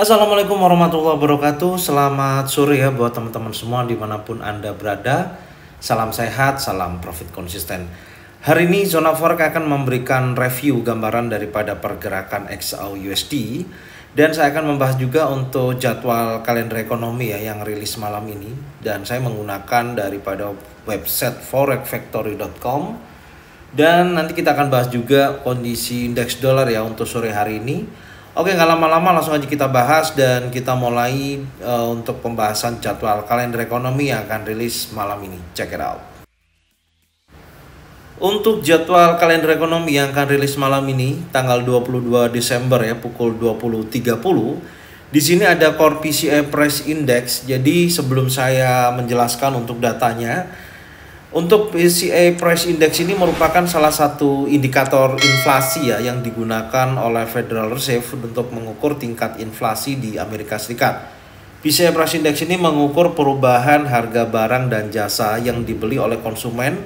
Assalamualaikum warahmatullahi wabarakatuh. Selamat sore ya buat teman-teman semua dimanapun Anda berada. Salam sehat, salam profit konsisten. Hari ini Zona Forex akan memberikan review gambaran daripada pergerakan XAU USD. Dan saya akan membahas juga untuk jadwal kalender ekonomi ya yang rilis malam ini. Dan saya menggunakan daripada website forexfactory.com. Dan nanti kita akan bahas juga kondisi indeks dolar ya untuk sore hari ini. Oke, nggak lama-lama langsung aja kita bahas dan kita mulai untuk pembahasan jadwal kalender ekonomi yang akan rilis malam ini. Check it out. Untuk jadwal kalender ekonomi yang akan rilis malam ini tanggal 22 Desember ya pukul 20.30. Di sini ada Core PCE Price Index. Jadi sebelum saya menjelaskan untuk datanya, untuk PCE Price Index ini merupakan salah satu indikator inflasi ya yang digunakan oleh Federal Reserve untuk mengukur tingkat inflasi di Amerika Serikat. PCE Price Index ini mengukur perubahan harga barang dan jasa yang dibeli oleh konsumen,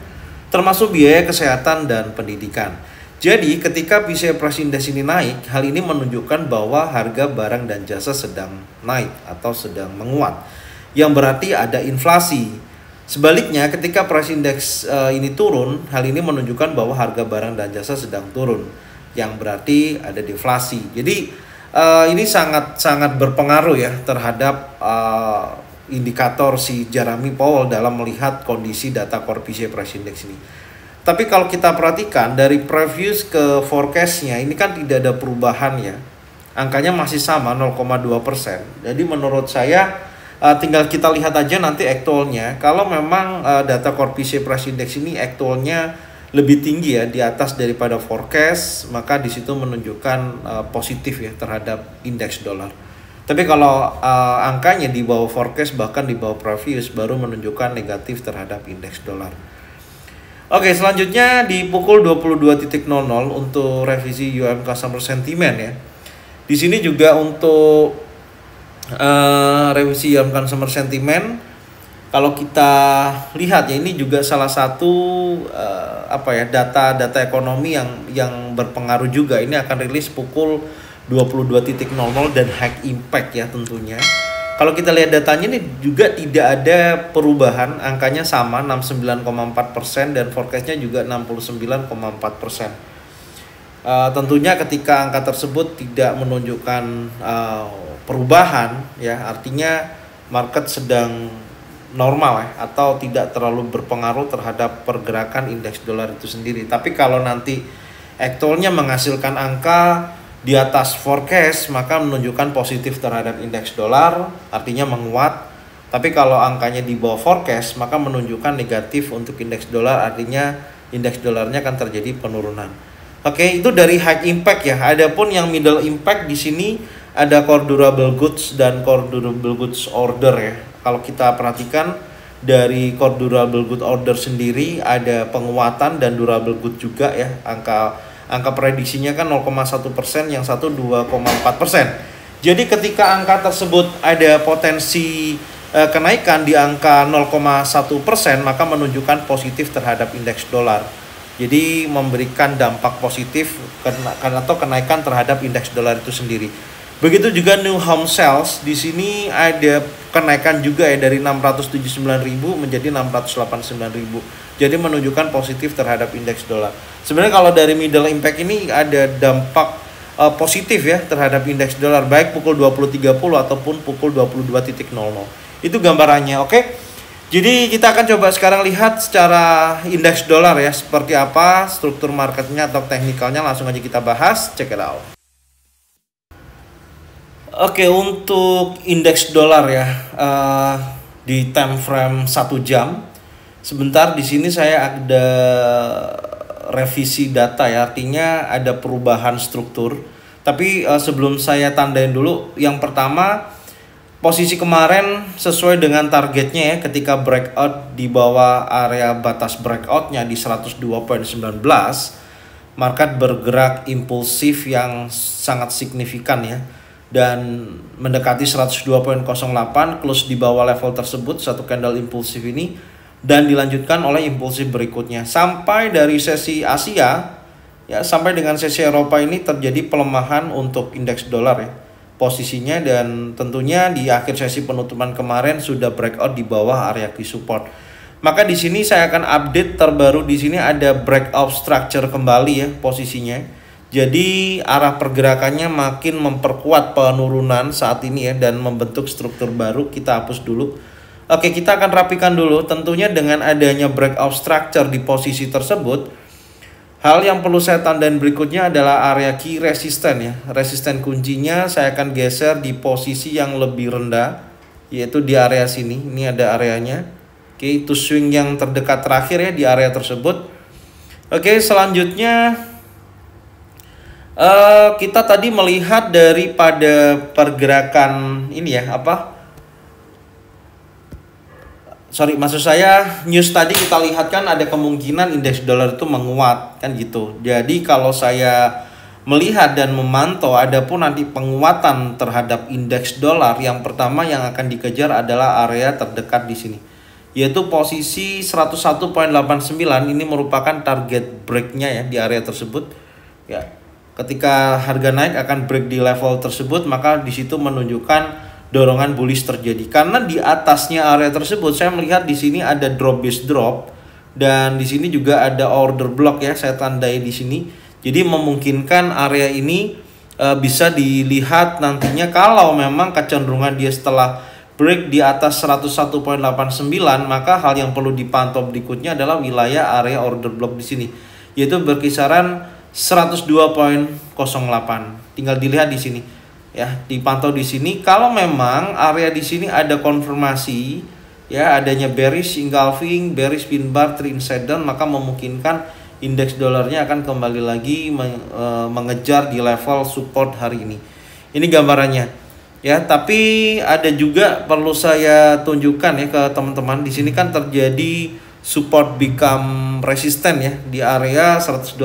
termasuk biaya kesehatan dan pendidikan. Jadi ketika PCE Price Index ini naik, hal ini menunjukkan bahwa harga barang dan jasa sedang naik atau sedang menguat, yang berarti ada inflasi. Sebaliknya ketika price index ini turun, hal ini menunjukkan bahwa harga barang dan jasa sedang turun, yang berarti ada deflasi. Jadi ini sangat berpengaruh ya terhadap indikator si Jeremy Powell dalam melihat kondisi data Core PCE Price Index ini. Tapi kalau kita perhatikan dari previous ke forecastnya ini kan tidak ada perubahan ya, angkanya masih sama 0,2%. Jadi menurut saya tinggal kita lihat aja nanti aktualnya. Kalau memang data Core PCE Price Index ini aktualnya lebih tinggi ya di atas daripada forecast, maka di situ menunjukkan positif ya terhadap indeks dolar. Tapi kalau angkanya di bawah forecast bahkan di bawah previous baru menunjukkan negatif terhadap indeks dolar. Oke, selanjutnya di pukul 22.00 untuk revisi UM Customer Sentiment ya. Di sini juga untuk revisi UM Consumer Sentiment, kalau kita lihat ya ini juga salah satu data ekonomi yang berpengaruh juga. Ini akan rilis pukul 22.00 dan high impact ya tentunya. Kalau kita lihat datanya ini juga tidak ada perubahan, angkanya sama 69,4% dan forecastnya juga 69,4%. Tentunya ketika angka tersebut tidak menunjukkan perubahan ya, artinya market sedang normal ya, atau tidak terlalu berpengaruh terhadap pergerakan indeks dolar itu sendiri. Tapi kalau nanti aktualnya menghasilkan angka di atas forecast, maka menunjukkan positif terhadap indeks dolar, artinya menguat. Tapi kalau angkanya di bawah forecast, maka menunjukkan negatif untuk indeks dolar, artinya indeks dolarnya akan terjadi penurunan. Oke, itu dari high impact ya. Adapun yang middle impact di sini ada core durable goods dan core durable goods order ya. Kalau kita perhatikan dari core durable goods order sendiri ada penguatan dan durable goods juga ya. Angka prediksinya kan 0,1%, yang satu 2,4%. Jadi ketika angka tersebut ada potensi kenaikan di angka 0,1%, maka menunjukkan positif terhadap indeks dolar. Jadi memberikan dampak positif atau kenaikan terhadap indeks dolar itu sendiri. Begitu juga new home sales, di sini ada kenaikan juga ya dari 679.000 menjadi 689.000. Jadi menunjukkan positif terhadap indeks dolar. Sebenarnya kalau dari middle impact ini ada dampak positif ya terhadap indeks dolar baik pukul 20.30 ataupun pukul 22.00. Itu gambarannya, oke? Jadi kita akan coba sekarang lihat secara indeks dolar ya seperti apa struktur marketnya atau teknikalnya, langsung aja kita bahas, check it out. Oke, untuk indeks dolar ya di time frame 1 jam. Sebentar, di sini saya ada revisi data ya, artinya ada perubahan struktur. Tapi sebelum saya tandain dulu, yang pertama posisi kemarin sesuai dengan targetnya ya, ketika breakout di bawah area batas breakoutnya di 102.19, market bergerak impulsif yang sangat signifikan ya. Dan mendekati 102.08, close di bawah level tersebut, satu candle impulsif ini, dan dilanjutkan oleh impulsif berikutnya sampai dari sesi Asia ya sampai dengan sesi Eropa ini terjadi pelemahan untuk indeks dolar ya. posisinya, dan tentunya di akhir sesi penutupan kemarin sudah breakout di bawah area key support. Maka di sini saya akan update terbaru. Di sini ada breakout structure kembali ya posisinya. Jadi arah pergerakannya makin memperkuat penurunan saat ini ya, dan membentuk struktur baru. Kita hapus dulu. Oke, kita akan rapikan dulu. Tentunya dengan adanya breakout structure di posisi tersebut, hal yang perlu saya tandain berikutnya adalah area key resisten ya. Resisten kuncinya saya akan geser di posisi yang lebih rendah, yaitu di area sini. Ini ada areanya. Oke, itu swing yang terdekat terakhir ya di area tersebut. Oke, selanjutnya kita tadi melihat daripada pergerakan ini ya, maksud saya news tadi kita lihat kan ada kemungkinan indeks dolar itu menguat kan gitu. Jadi kalau saya melihat dan memantau, ada pun nanti penguatan terhadap indeks dolar, yang pertama yang akan dikejar adalah area terdekat di sini, yaitu posisi 101.89. Ini merupakan target breaknya ya di area tersebut ya. Ketika harga naik akan break di level tersebut, maka di situ menunjukkan dorongan bullish terjadi. Karena di atasnya area tersebut saya melihat di sini ada drop base drop, dan di sini juga ada order block ya, saya tandai di sini. Jadi memungkinkan area ini bisa dilihat nantinya kalau memang kecenderungan dia setelah break di atas 101.89, maka hal yang perlu dipantau berikutnya adalah wilayah area order block di sini, yaitu berkisaran 102.08. Tinggal dilihat di sini. Ya, dipantau di sini. Kalau memang area di sini ada konfirmasi ya adanya bearish engulfing, bearish pin bar, trend inside down, maka memungkinkan indeks dolarnya akan kembali lagi mengejar di level support hari ini. Ini gambarannya ya. Tapi ada juga perlu saya tunjukkan ya ke teman-teman. Di sini kan terjadi support become resistant ya di area 102.06.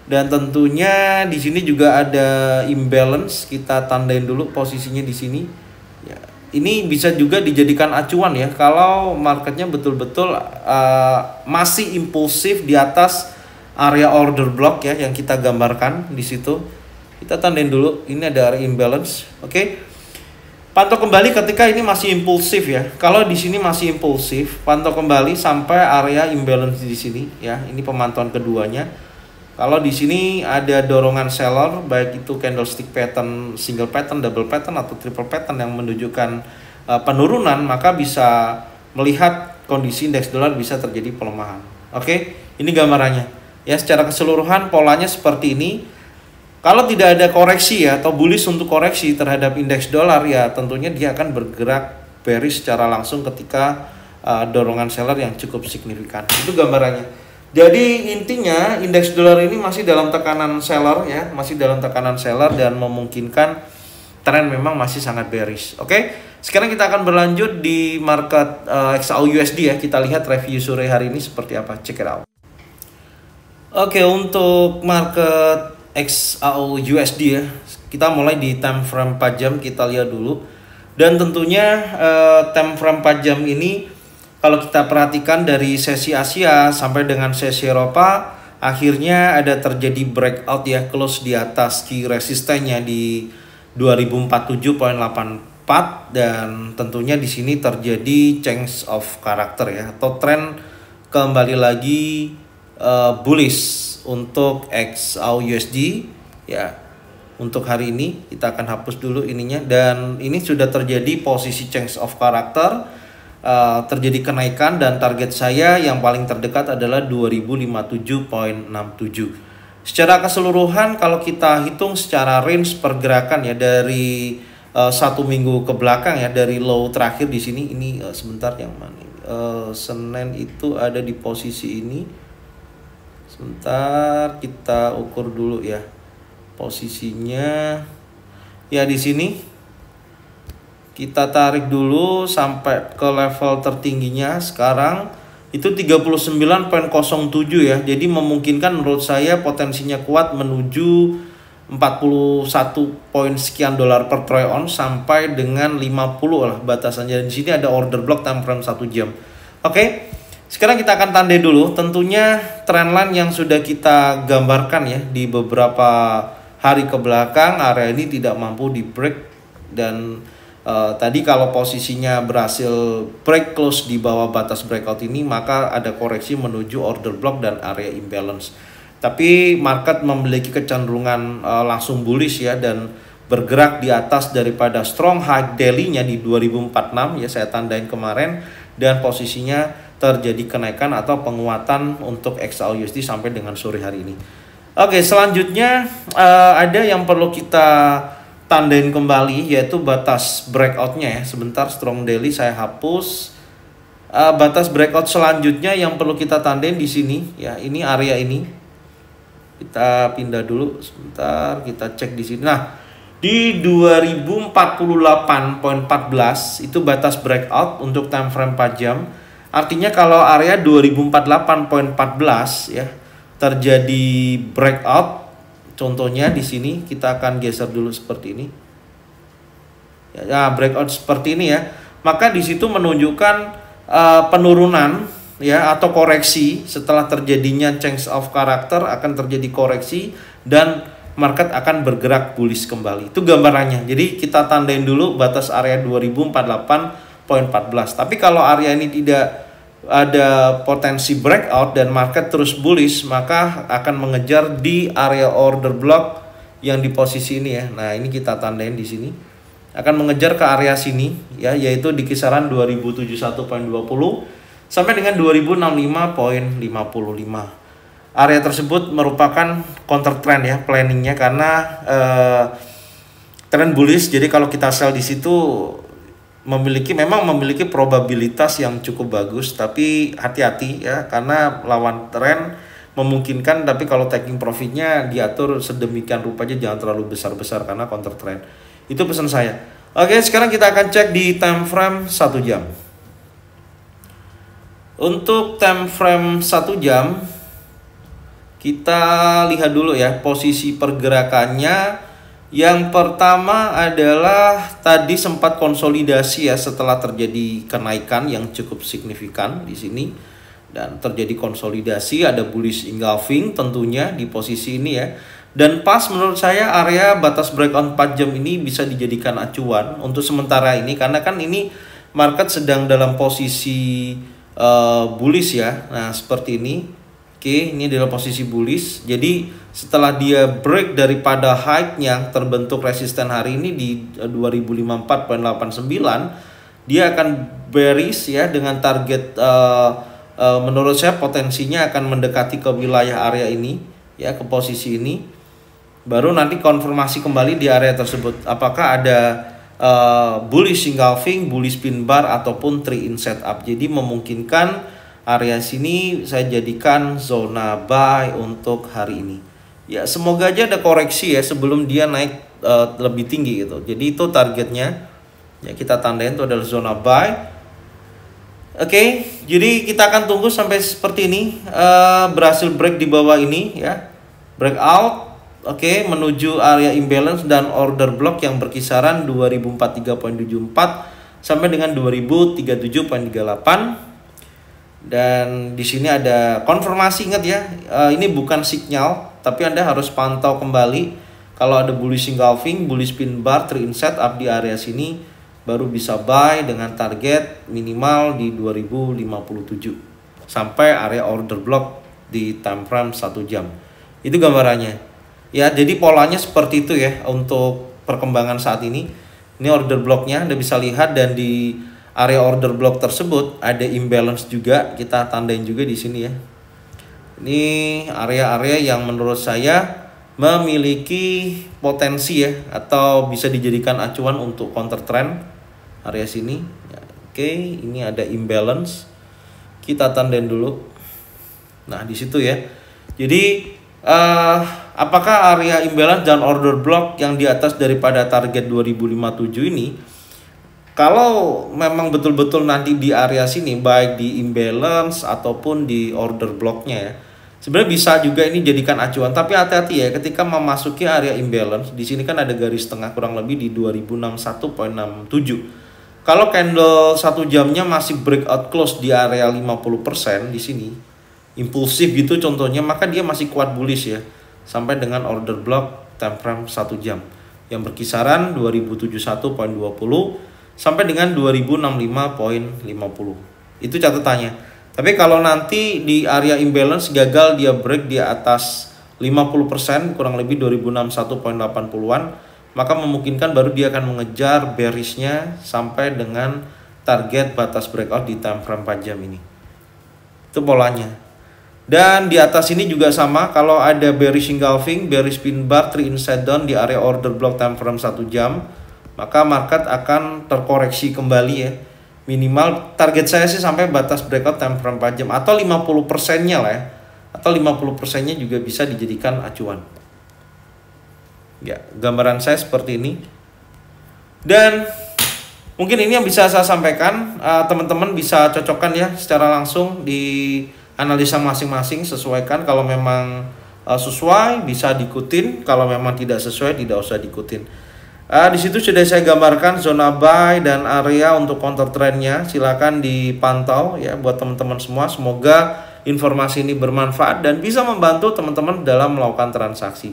Dan tentunya di sini juga ada imbalance, kita tandain dulu posisinya di sini. Ya, ini bisa juga dijadikan acuan ya kalau marketnya betul-betul masih impulsif di atas area order block ya yang kita gambarkan di situ. Kita tandain dulu, ini ada area imbalance. Oke. Pantau kembali ketika ini masih impulsif ya. Kalau di sini masih impulsif, pantau kembali sampai area imbalance di sini ya. Ini pemantauan keduanya. Kalau di sini ada dorongan seller, baik itu candlestick pattern, single pattern, double pattern, atau triple pattern yang menunjukkan penurunan, maka bisa melihat kondisi indeks dolar bisa terjadi pelemahan. Oke, ini gambarannya. Ya, secara keseluruhan polanya seperti ini. Kalau tidak ada koreksi ya, atau bullish untuk koreksi terhadap indeks dolar, ya tentunya dia akan bergerak bearish secara langsung ketika dorongan seller yang cukup signifikan. Itu gambarannya. Jadi intinya indeks dolar ini masih dalam tekanan seller ya, masih dalam tekanan seller, dan memungkinkan tren memang masih sangat bearish. Oke, sekarang kita akan berlanjut di market XAU/USD ya. Kita lihat review sore hari ini seperti apa. Check it out. Oke, untuk market XAU/USD ya, kita mulai di time frame 4 jam, kita lihat dulu. Dan tentunya time frame 4 jam ini kalau kita perhatikan dari sesi Asia sampai dengan sesi Eropa, akhirnya ada terjadi breakout ya, close di atas key resistennya di 2047.84, dan tentunya di sini terjadi change of character ya, atau tren kembali lagi bullish untuk XAU/USD ya. Untuk hari ini kita akan hapus dulu ininya, dan ini sudah terjadi posisi change of character. Terjadi kenaikan, dan target saya yang paling terdekat adalah 2057.67. Secara keseluruhan kalau kita hitung secara range pergerakan ya dari 1 minggu ke belakang ya, dari low terakhir di sini, ini sebentar yang mana? Senin itu ada di posisi ini. Sebentar kita ukur dulu ya posisinya. Ya di sini kita tarik dulu sampai ke level tertingginya sekarang itu 39.07 ya. Jadi memungkinkan menurut saya potensinya kuat menuju 41 poin sekian dolar per troy ounce sampai dengan 50 lah batasannya. Di sini ada order block time frame 1 jam. Oke. Sekarang kita akan tandai dulu tentunya trendline yang sudah kita gambarkan ya di beberapa hari ke belakang area ini tidak mampu di break, dan tadi kalau posisinya berhasil break close di bawah batas breakout ini, maka ada koreksi menuju order block dan area imbalance. Tapi market memiliki kecenderungan langsung bullish ya, dan bergerak di atas daripada strong high daily-nya di 2046 ya, saya tandain kemarin, dan posisinya terjadi kenaikan atau penguatan untuk XAUUSD sampai dengan sore hari ini. Oke, selanjutnya ada yang perlu kita tandain kembali, yaitu batas breakout-nya ya. Sebentar, strong daily saya hapus. Batas breakout selanjutnya yang perlu kita tandain di sini ya, ini area ini. Kita pindah dulu sebentar, kita cek di sini. Nah, di 2048.14 itu batas breakout untuk time frame 4 jam. Artinya kalau area 2048.14 ya terjadi breakout, contohnya di sini kita akan geser dulu seperti ini. Ya, breakout seperti ini ya. Maka di situ menunjukkan penurunan ya atau koreksi. Setelah terjadinya change of character akan terjadi koreksi dan market akan bergerak bullish kembali. Itu gambarannya. Jadi kita tandain dulu batas area 2048.14. Tapi kalau area ini tidak ada potensi breakout dan market terus bullish, maka akan mengejar di area order block yang di posisi ini ya. Nah, ini kita tandain di sini. Akan mengejar ke area sini ya, yaitu di kisaran 2071.20 sampai dengan 2065.55. Area tersebut merupakan counter trend ya planningnya, karena trend bullish. Jadi kalau kita sell di situ memang memiliki probabilitas yang cukup bagus, tapi hati-hati ya, karena lawan trend memungkinkan, tapi kalau taking profitnya diatur sedemikian rupanya, jangan terlalu besar-besar karena counter trend. Itu pesan saya. Oke, sekarang kita akan cek di time frame 1 jam. Untuk time frame 1 jam kita lihat dulu ya posisi pergerakannya. Yang pertama adalah tadi sempat konsolidasi ya setelah terjadi kenaikan yang cukup signifikan di sini, dan terjadi konsolidasi, ada bullish engulfing tentunya di posisi ini ya. Dan pas menurut saya area batas breakout 4 jam ini bisa dijadikan acuan untuk sementara ini, karena kan ini market sedang dalam posisi bullish ya. Nah, seperti ini. Oke, ini adalah posisi bullish. Jadi setelah dia break daripada high-nya terbentuk resisten hari ini di 2054.89, dia akan bearish ya dengan target menurut saya potensinya akan mendekati ke wilayah area ini ya, ke posisi ini. Baru nanti konfirmasi kembali di area tersebut apakah ada bullish engulfing, bullish pin bar ataupun 3-in setup. Jadi memungkinkan area sini saya jadikan zona buy untuk hari ini. Ya, semoga aja ada koreksi ya sebelum dia naik lebih tinggi gitu. Jadi itu targetnya. Ya, kita tandain itu adalah zona buy. Oke, jadi kita akan tunggu sampai seperti ini, berhasil break di bawah ini ya. Breakout. Oke, menuju area imbalance dan order block yang berkisaran 2043.74 sampai dengan 2037.38. Dan di sini ada konfirmasi, ingat ya, ini bukan sinyal, tapi Anda harus pantau kembali. Kalau ada bullish engulfing, bullish pin bar, 3-in setup di area sini, baru bisa buy dengan target minimal di 2057 sampai area order block di time frame 1 jam. Itu gambarannya. Ya, jadi polanya seperti itu ya untuk perkembangan saat ini. Ini order blocknya Anda bisa lihat, dan di area order block tersebut ada imbalance juga, kita tandain juga di sini ya. Ini area-area yang menurut saya memiliki potensi ya, atau bisa dijadikan acuan untuk counter trend area sini. Ya, oke, ini ada imbalance, kita tandain dulu. Nah, di situ ya. Jadi apakah area imbalance dan order block yang di atas daripada target 2057 ini, kalau memang betul-betul nanti di area sini, baik di imbalance ataupun di order blocknya ya, sebenarnya bisa juga ini jadikan acuan. Tapi hati-hati ya ketika memasuki area imbalance. Di sini kan ada garis tengah kurang lebih di 2061.67. Kalau candle 1 jamnya masih breakout close di area 50% di sini, impulsif gitu contohnya, maka dia masih kuat bullish ya sampai dengan order block time frame 1 jam yang berkisaran 2071.20 sampai dengan 2065.50. Itu catatannya. Tapi kalau nanti di area imbalance gagal dia break di atas 50%, kurang lebih 2061.80-an, maka memungkinkan baru dia akan mengejar bearishnya sampai dengan target batas breakout di time frame 4 jam ini. Itu polanya. Dan di atas ini juga sama, kalau ada bearish engulfing, bearish pin bar, 3 inside down di area order block time frame 1 jam, maka market akan terkoreksi kembali ya. Minimal target saya sih sampai batas breakout time frame 4 jam atau 50%-nya lah ya. Atau 50%-nya juga bisa dijadikan acuan. Ya, gambaran saya seperti ini. Dan mungkin ini yang bisa saya sampaikan, teman-teman bisa cocokkan ya secara langsung di analisa masing-masing, sesuaikan. Kalau memang sesuai bisa diikutin, kalau memang tidak sesuai tidak usah diikutin. Di situ sudah saya gambarkan zona buy dan area untuk counter trendnya. Silakan dipantau ya buat teman-teman semua. Semoga informasi ini bermanfaat dan bisa membantu teman-teman dalam melakukan transaksi.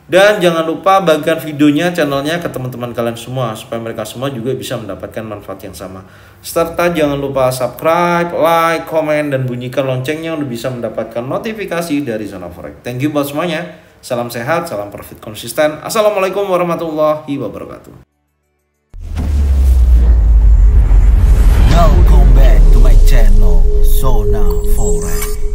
Dan jangan lupa bagikan videonya, channelnya ke teman-teman kalian semua supaya mereka semua juga bisa mendapatkan manfaat yang sama. Serta jangan lupa subscribe, like, komen, dan bunyikan loncengnya untuk bisa mendapatkan notifikasi dari Zona Forex. Thank you buat semuanya. Salam sehat, salam profit konsisten. Assalamualaikum warahmatullahi wabarakatuh. Welcome back to my channel Zona Forex.